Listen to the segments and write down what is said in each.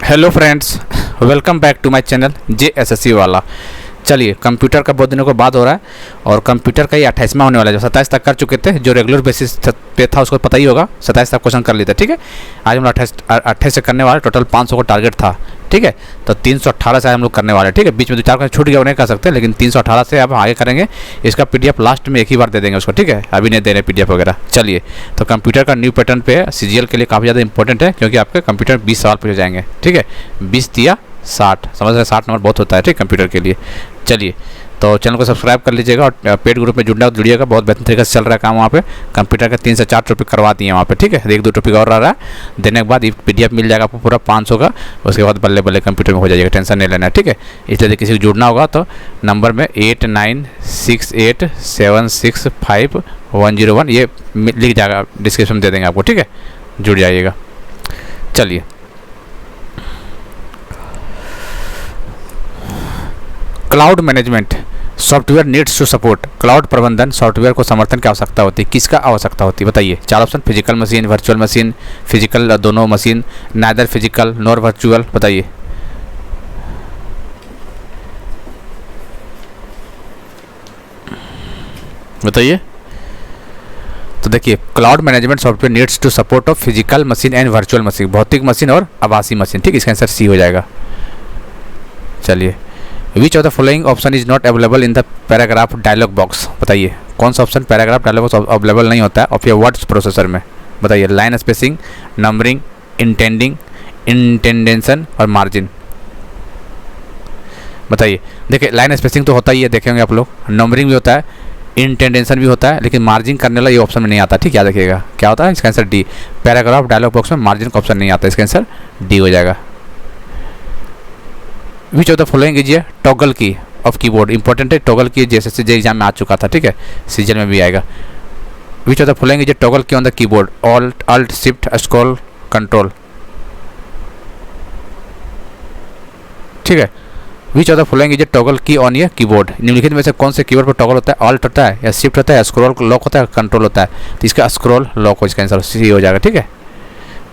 Hello friends, welcome back to my channel JSSC वाला। चलिए, computer का बहुत दिनों के बाद हो रहा है और कंप्यूटर का ये 28वां होने वाला है। जो 27 तक कर चुके थे, जो रेगुलर बेसिस पे था उसको पता ही होगा, 27 तक क्वेश्चन कर लेते। ठीक है, आज हम लोग 28 से करने वाले। टोटल 500 का टारगेट था। ठीक है, तो 318 से हम लोग करने वाले। ठीक है, बीच में 2-4 क्वेश्चन छूट गया, वो नहीं कर सकते, लेकिन 318 से अब आगे करेंगे। इसका PDF लास्ट में एक ही बार दे देंगे उसको। ठीक है, अभी नहीं दे रहे PDF वगैरह। चलिए, तो कंप्यूटर का न्यू पैटर्न पे CGL के लिए काफ़ी ज़्यादा इंपॉर्टेंट है, क्योंकि आपके कंप्यूटर 20 सवाल पूछे जाएंगे। ठीक है, 20 दिया 60, समझ रहे, 60 नंबर बहुत होता है। ठीक, कंप्यूटर के लिए। चलिए, तो चैनल को सब्सक्राइब कर लीजिएगा और पेड ग्रुप में जुड़िएगा। बहुत बेहतरीन तरीके से चल रहा है काम वहाँ पे। कंप्यूटर के 3 से 4 टॉपिक करवा दिए वहाँ पे। ठीक है, 1-2 टॉपिक और रह रहा है। देने के बाद ये PDF मिल जाएगा आपको पूरा 500 का। उसके बाद बल्ले बल्ले कंप्यूटर में हो जाएगा, टेंशन नहीं लेना है। ठीक है, इसलिए किसी को जुड़ना होगा तो नंबर में 8968765101 ये लिख जाएगा, डिस्क्रिप्शन में दे देंगे आपको। ठीक है, जुड़ जाइएगा। चलिए, cloud management software needs to support. Cloud प्रबंधन सॉफ्टवेयर को समर्थन की आवश्यकता होती है। किसका आवश्यकता होती है बताइए? 4 option: physical machine, virtual machine, physical दोनों machine, neither physical nor virtual. बताइए। बताइए। तो देखिए, cloud management software needs to support of physical machine and virtual machine, भौतिक मशीन और आभासी मशीन। ठीक, इसका आंसर C हो जाएगा। चलिए, which of the following option is not available in the paragraph dialog box. बताइए, कौन सा option paragraph dialog box available नहीं होता है ऑफ योर वर्ड्स प्रोसेसर में? बताइए। Line spacing, numbering, indenting, indentation और मार्जिन। बताइए। देखिए, लाइन स्पेसिंग तो होता ही है, देखेंगे आप लोग। नंबरिंग भी होता है, इंटेंडेंसन भी होता है, लेकिन मार्जिन करने वाला ये ऑप्शन में नहीं आता। ठीक, याद रखिएगा। क्या होता है इसका answer? D। Paragraph dialog box में मार्जिन का ऑप्शन नहीं आता, इसका आंसर D हो जाएगा। Which of the following is a toggle key of keyboard. Important है, टॉगल की JSSC एग्जाम में आ चुका था। ठीक है, सीजन में भी आएगा। Which of the following is a toggle key on the keyboard? Alt shift scroll control. ठीक है, which of the following is a toggle key on ये कीबोर्ड? निम्नलिखित में से कौन से कीबोर्ड पर टॉगल होता है? ऑल्ट होता है, या शिफ्ट होता है, या स्क्रॉल लॉक होता है, कंट्रोल होता है? तो इसका स्क्रॉल लॉक हो, इसका आंसर C हो जाएगा। ठीक है,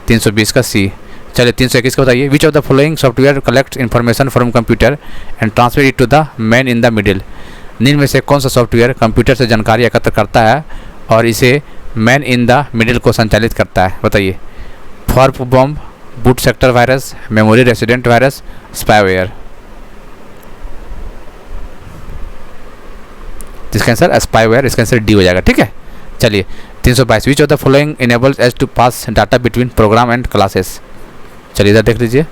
320 का C। चलिए, 321 का बताइए। Which of the following software collect information from computer and transfer it to the man in the middle? निम्न में से कौन सा सॉफ्टवेयर कंप्यूटर से जानकारी एकत्र करता है और इसे मैन इन द मिडिल को संचालित करता है? बताइए। Fork bomb, boot sector virus, memory resident virus, spyware. इसका आंसर स्पाईवेयर, इसका आंसर D हो जाएगा। ठीक है, चलिए। 322। Which of the following enables us to pass data between program and classes? चलिए, इधर देख लीजिए।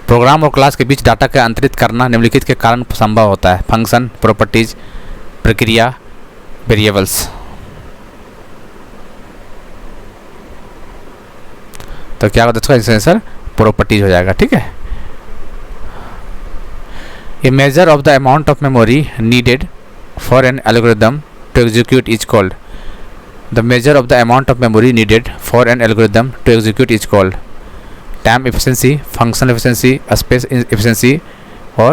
प्रोग्राम और क्लास के बीच डाटा का अंतरित करना निम्नलिखित के कारण संभव होता है? फंक्शन, प्रॉपर्टीज, प्रक्रिया, वेरिएबल्स। तो क्या होगा इसका आंसर? प्रॉपर्टीज हो जाएगा। ठीक है। A measure of the amount of memory needed for an algorithm to execute is called. The measure of the amount of memory needed for an algorithm to execute is called time efficiency, functional efficiency, space efficiency और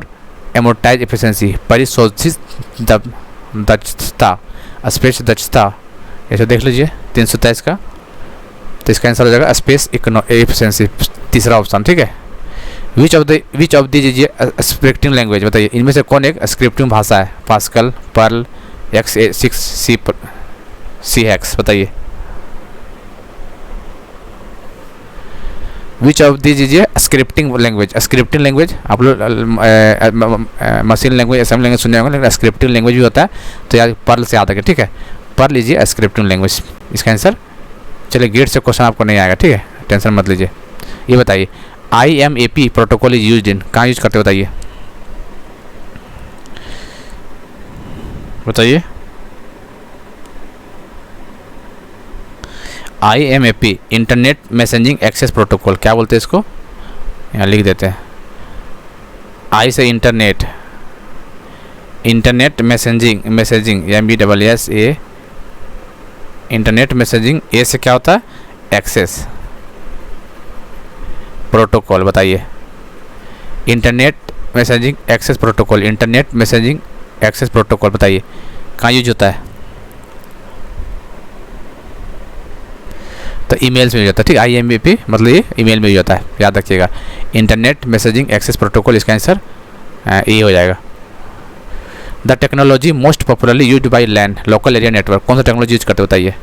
amortized efficiency। परिशोधित दक्षता, space दक्षता। ऐसे देख लीजिए 323 का। तो इसका आंसर हो जाएगा स्पेस एफिशिएंसी, तीसरा ऑप्शन। ठीक है। Which of this is scripting language? बताइए, इनमें से कौन एक स्क्रिप्टिंग भाषा है? Pascal, Perl, x86, C-Hex। बताइए। Which of this is a scripting language? Scripting language आप लोग मशीन लैंग्वेज, असेंबली लैंग्वेज सुने होंगे, लेकिन स्क्रिप्टिंग लैंग्वेज भी होता है, तो यार पर्ल से याद रखें। ठीक है, Perl is a scripting language, इसका आंसर। चलिए, गेट से क्वेश्चन आपको नहीं आएगा। ठीक है, टेंशन मत लीजिए। ये बताइए, IMAP protocol is used in, कहाँ यूज करते हो? बताइए। बताइए। IMAP internet messaging access protocol, क्या बोलते हैं इसको? यहाँ लिख देते हैं। I से internet, internet messaging, MBSS, internet messaging. A से क्या होता है? Access protocol. बताइए। Internet messaging access protocol, internet messaging access protocol. बताइए, कहाँ यूज होता है? तो ईमेल्स में यूज होता है, ठीक है। IMAP मतलब ये ईमेल में यूज होता है, याद रखिएगा। इंटरनेट मैसेजिंग एक्सेस प्रोटोकॉल, इसका आंसर ये हो जाएगा। The technology most popularly use by LAN local area network, कौन सा टेक्नोलॉजी यूज करते बताइए?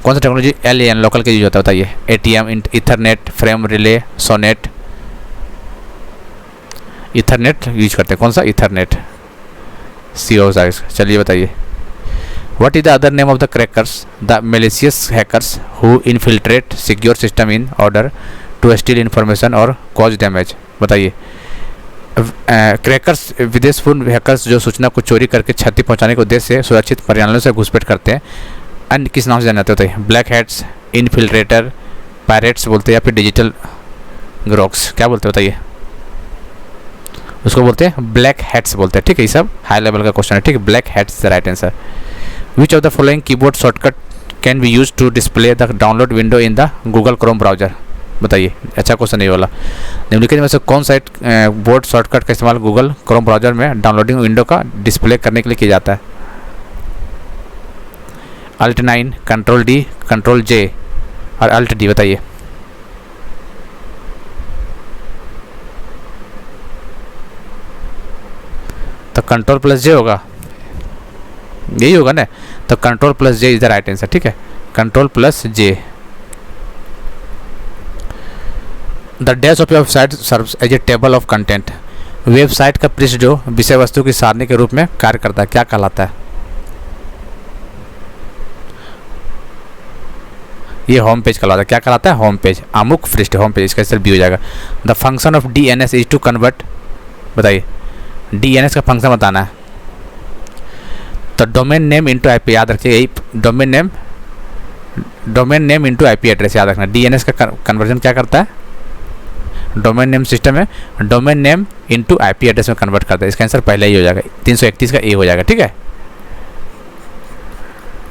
कौन सा टेक्नोलॉजी LAN लोकल के यूज होता है बताइए? ATM, Ethernet, frame relay, SONET. Ethernet use करते हैं, कौन सा? Ethernet, CO size. चलिए बताइए। What is the other name of the crackers, the malicious hackers who infiltrate secure system in order to steal information or cause damage? बताइए। Crackers विदेशपूर्ण hackers जो सूचना को चोरी करके क्षति पहुंचाने के उद्देश्य से सुरक्षित प्रणालियों से घुसपैठ करते हैं। अन्य किस नाम से जाने जाते हैं? ब्लैक हैट्स, इनफिल्ट्रेटर, पायरेट्स बोलते हैं, या फिर डिजिटल ग्रोक्स, क्या बोलते हैं बताइए? उसको बोलते हैं ब्लैक हैट्स बोलते हैं, ठीक है। ये सब हाई लेवल का क्वेश्चन है, ठीक है। Black hat's the right answer. Which of the following keyboard shortcut can be use to display the download window in the Google Chrome browser? बताइए, अच्छा क्वेश्चन नहीं वाला। निम्नलिखित में से कौन सा बोर्ड शॉर्टकट का इस्तेमाल गूगल क्रोम ब्राउजर में डाउनलोडिंग विंडो का डिस्प्ले करने के लिए किया जाता है? Alt 9, Control D, Control J और Alt D, बताइए। तो कंट्रोल प्लस जे होगा, यही होगा ना। तो control plus J is the right answer, ठीक है। Control plus J. The dash of website serves as a table of content, website का पृष्ठ जो विषय वस्तु की सारणी के रूप में कार्य करता है, क्या कहलाता है? ये होम पेज कहलाता है, क्या कहलाता है? होम पेज, आमुख पृष्ठ, होम पेज, इसका आंसर बी हो जाएगा। The function of DNS is to convert, बताइए। DNS का फंक्शन बताना है। तो डोमेन नेम इंटू IP, याद रखिए, यही domain name into IP address, याद रखना। DNS का कन्वर्जन क्या करता है? डोमेन नेम सिस्टम है, domain name into IP address में कन्वर्ट करता है। इसका आंसर पहले ही हो जाएगा, 331 का A हो जाएगा, ठीक है।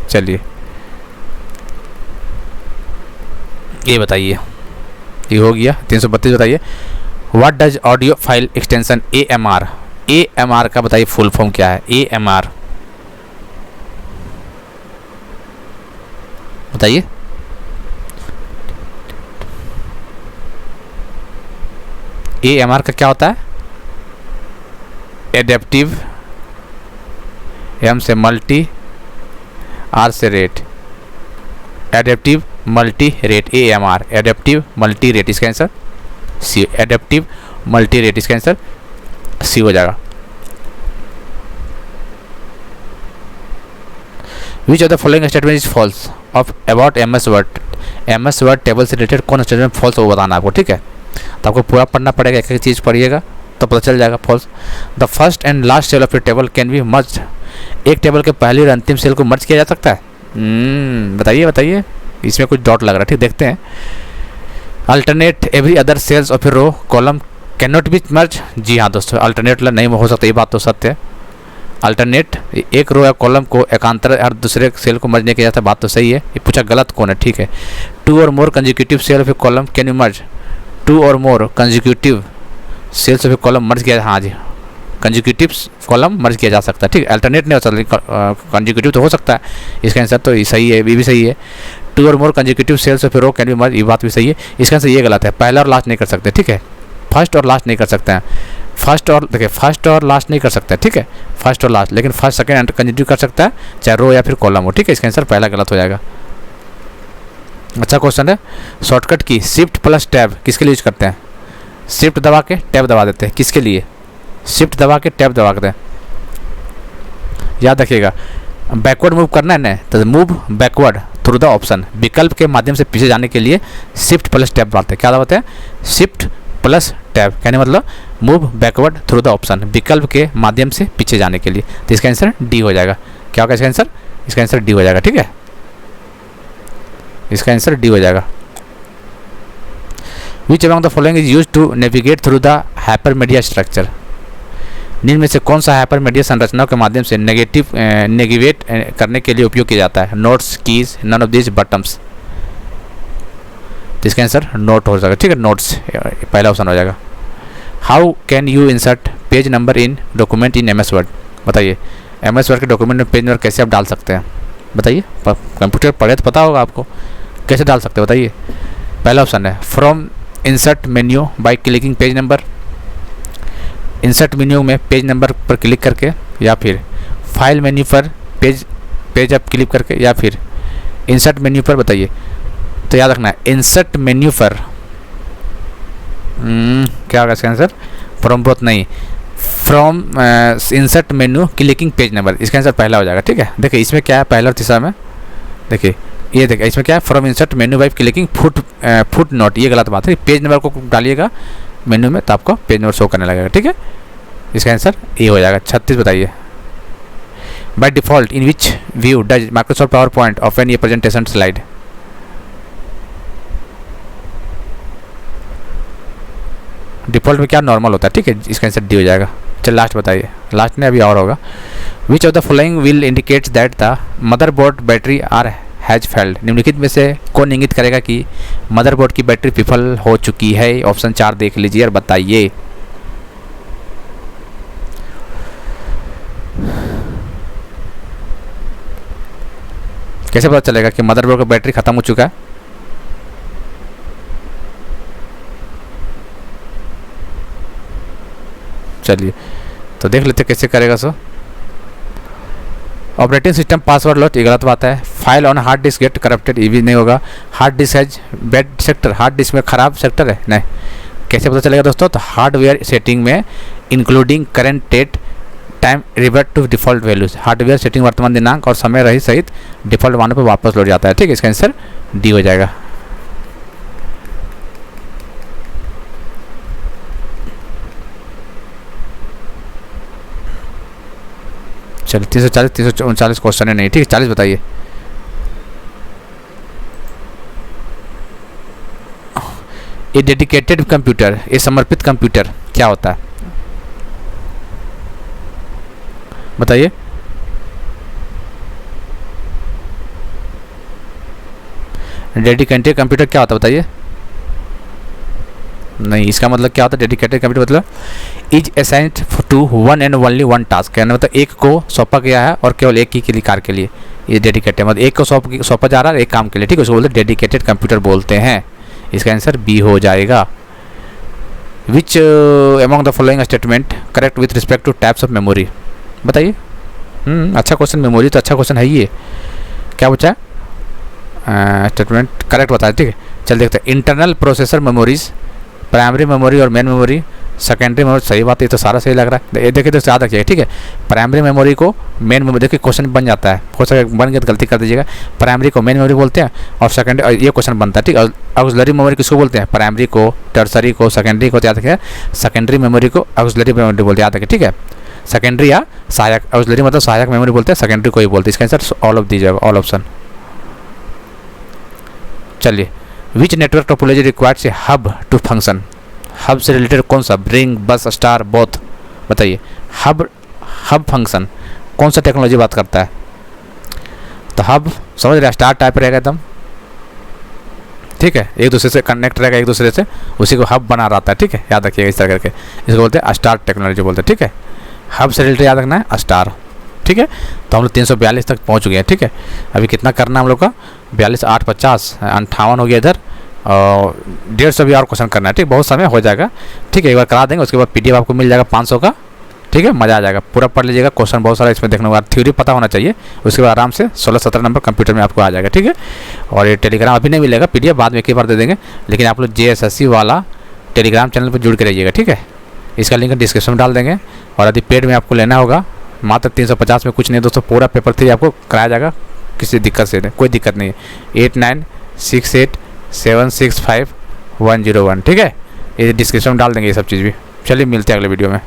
चलिए ये बताइए, ये हो गया। 332 बताइए। What does audio file extension AMR, AMR का बताइए फुल फॉर्म क्या है? AMR बताइए। AMR का क्या होता है? एडेप्टिव, M से मल्टी, R से rate, adaptive multi rate, AMR, adaptive multi rate, इसका answer C, adaptive multi rate, इसका आंसर C हो जाएगा। Which of the following statement is false of about MS word, MS word table से related कौन statement false वो बताना आपको, ठीक है। तो आपको पूरा पढ़ना पड़ेगा, एक एक चीज़ पढ़िएगा तो पता चल जाएगा। False. The first and last cell of a table can be merge, एक टेबल के पहली और अंतिम सेल को मर्ज किया जा सकता है? बताइए बताइए, इसमें कुछ डॉट लग रहा है, ठीक, देखते हैं। Alternate every other cells of a row column can not be merge, जी हाँ दोस्तों, अल्टरनेट नहीं हो सकता, ये बात तो सत्य है। अल्टरनेट एक रो या कॉलम को एकांतर हर दूसरे सेल को मर्ज नहीं किया जाता, बात तो सही है। ये पूछा गलत कौन है, ठीक है। 2 or more consecutive cell of a column can you merge, 2 or more consecutive cells of a column merge किया, हाँ जी, कंजिक्यूटिव कॉलम मर्ज किया जा सकता है, ठीक है। अल्टरनेट नहीं हो सकता, कंजिक्यूटिव तो हो सकता है, इसका आंसर तो सही है, ये भी सही है। 2 or more consecutive cells of a row can be merge, ये बात भी सही है। इसका आंसर ये गलत है, पहला और लास्ट नहीं कर सकते, ठीक है। फर्स्ट और लास्ट नहीं कर सकते हैं, फर्स्ट और देखिए फर्स्ट और लास्ट नहीं कर सकते, ठीक है, फर्स्ट और लास्ट, लेकिन फर्स्ट सेकंड कंटिन्यू कर सकता है, चाहे रो या फिर कॉलम हो, ठीक है। इसका आंसर पहला गलत हो जाएगा। अच्छा क्वेश्चन है। शॉर्टकट की शिफ्ट प्लस टैब किसके लिए यूज करते हैं? शिफ्ट दबा के टैब दबा देते हैं, किसके लिए? शिफ्ट दबा के टैब दबा देते हैं, याद रखिएगा। बैकवर्ड मूव करना है ना, तो move backward through the option, विकल्प के माध्यम से पीछे जाने के लिए शिफ्ट प्लस टैब दबाते हैं। क्या दबाते हैं? शिफ्ट प्लस टैब, कहने मतलब move backward through the option, विकल्प के माध्यम से पीछे जाने के लिए। तो इसका आंसर डी हो जाएगा। क्या होगा इसका आंसर? इसका आंसर डी हो जाएगा, ठीक है, इसका आंसर डी हो जाएगा। Which among the following is use to navigate through the hypermedia structure, निम्न में से कौन सा हाइपरमीडिया संरचनाओं के माध्यम से नेविगेट करने के लिए उपयोग किया जाता है? Notes, keys, none of this, buttons. तो इसका आंसर नोट हो जाएगा, ठीक है, नोट्स पहला ऑप्शन हो जाएगा। How can you insert page number in document in MS word, बताइए। MS वर्ड के डॉक्यूमेंट में पेज नंबर कैसे आप डाल सकते हैं, बताइए। कंप्यूटर पढ़े तो पता होगा आपको कैसे डाल सकते हो बताइए। पहला ऑप्शन है from insert menu by clicking page number, insert menu में पेज नंबर पर क्लिक करके, या फिर फाइल मेन्यू पर पेज अप क्लिक करके, या फिर इंसर्ट मेन्यू पर। बताइए, तो याद रखना है इंसर्ट मेन्यू पर क्या होगा इसका आंसर, फ्रॉम बोथ नहीं, from insert menu clicking page number, इसका आंसर पहला हो जाएगा। ठीक है, देखिए इसमें क्या है पहला और तीसरा में, देखिए ये देखिए इसमें क्या है from insert menu by clicking foot note, ये गलत बात है। पेज नंबर को डालिएगा मेन्यू में तो आपको पेज नंबर शो करने लगेगा। ठीक है, इसका आंसर ये हो जाएगा। 36 बताइए, by default in which view does Microsoft power point open ये प्रेजेंटेशन स्लाइड। डिफ़ॉल्ट में क्या नॉर्मल होता है। ठीक है, इसका आंसर डी हो जाएगा। चल लास्ट बताइए, लास्ट में अभी और होगा। Which of the following will indicate that the motherboard battery are has failed, निम्नलिखित में से कौन इंगित करेगा कि मदरबोर्ड की बैटरी विफल हो चुकी है। ऑप्शन 4 देख लीजिए और बताइए। कैसे पता चलेगा कि मदरबोर्ड का बैटरी खत्म हो चुका है। चलिए तो देख लेते कैसे करेगा। So operating system password lost, ये गलत बात है। File on hard disk get corrupted, ये भी नहीं होगा। Hard disk has bad sector, hard disk में खराब सेक्टर है, नहीं। कैसे पता चलेगा दोस्तों, तो हार्डवेयर सेटिंग में including current date time revert to default values, hardware setting वर्तमान दिनांक और समय रही सहित डिफ़ॉल्ट मानों पर वापस लौट जाता है। ठीक है, इसका आंसर डी हो जाएगा। चलिए 340 339 क्वेश्चन है नहीं। ठीक है, 40 बताइए। ए डेडिकेटेड कंप्यूटर, ए समर्पित कंप्यूटर क्या होता है बताइए। डेडिकेटेड कंप्यूटर क्या होता है बताइए। नहीं, इसका मतलब क्या होता है डेडिकेटेड कंप्यूटर, मतलब is assigned to one and only one task, कहना मतलब एक को सौंपा गया है और केवल एक ही के लिए कार्य के लिए ये डेडिकेटेड, मतलब एक को सौंपा जा रहा है एक काम के लिए। ठीक है, उसको बोलते हैं डेडिकेटेड कंप्यूटर बोलते हैं। इसका आंसर बी हो जाएगा। Which among the following statement correct with respect two types of memory, बताइए। अच्छा क्वेश्चन, मेमोरी तो अच्छा क्वेश्चन है ही है। क्या बचा स्टेटमेंट करेक्ट बताया। ठीक है, चल देखते हैं। Internal processor memories, primary memory और मेन मेमोरी, सेकेंडरी मेमोरी। सही बात है, ये तो सारा सही लग रहा है। ये देखिए दोस्तों याद रखिएगा। ठीक है, प्राइमरी मेमोरी को मेन मेमोरी, देखिए क्वेश्चन बन जाता है, हो सके बन गया तो गलती कर दीजिएगा। प्राइमरी को मेन मेमोरी बोलते हैं और सेकेंडरी, ये क्वेश्चन बनता है। ठीक है, ऑक्सिलरी मेमोरी किसको बोलते हैं, प्राइमरी को, टर्सरी को, सेकेंडरी को। याद रखिए, सेकेंडरी मेमोरी को ऑक्सिलरी मेमोरी बोलते हैं, याद रखिए। ठीक है, सेकेंडरी या सहायक, ऑक्सिलरी मतलब सहायक मेमोरी बोलते हैं, सेकेंडरी को ही बोलते हैं। इसका आंसर ऑल ऑफ दीजिएगा, ऑल ऑप्शन। चलिए, which network topology requires a hub to function, hub से रिलेटेड कौन सा, रिंग, बस, स्टार, बोथ, बताइए। हब फंक्शन कौन सा टेक्नोलॉजी बात करता है, तो हब समझ रहे, स्टार टाइप रहेगा एकदम। ठीक है, एक दूसरे से कनेक्ट रहेगा, एक दूसरे से उसी को हब बना रहता है। ठीक है, याद रखिएगा इस तरह करके, इसको बोलते हैं स्टार टेक्नोलॉजी बोलते हैं। ठीक है, हब से रिलेटेड याद रखना है स्टार। ठीक है, तो हम लोग 342 तक पहुंच गए हैं। ठीक है, अभी कितना करना है हम लोग का, 42 8 50 58 हो गया इधर, और 150 भी और क्वेश्चन करना है। ठीक, बहुत समय हो जाएगा। ठीक है, एक बार करा देंगे, उसके बाद पीडीएफ आपको मिल जाएगा 500 का। ठीक है, मज़ा आ जाएगा, पूरा पढ़ लीजिएगा। क्वेश्चन बहुत सारा इसमें देखने के बाद थ्योरी पता होना चाहिए, उसके बाद आराम से 16-17 नंबर कंप्यूटर में आपको आ जाएगा। ठीक है, और ये टेलीग्राम अभी नहीं मिलेगा, पीडीएफ बाद में एक ही बार दे देंगे, लेकिन आप लोग JSSC वाला टेलीग्राम चैनल पर जुड़ के रहिएगा। ठीक है, इसका लिंक डिस्क्रिप्शन में डाल देंगे। और यदि पेड में आपको लेना होगा, मात्र 350 में कुछ नहीं दोस्तों, पूरा पेपर 3 आपको कराया जाएगा, किसी दिक्कत से कोई दिक्कत नहीं है। 8968765101। ठीक है, ये डिस्क्रिप्शन में डाल देंगे ये सब चीज़ भी। चलिए मिलते हैं अगले वीडियो में।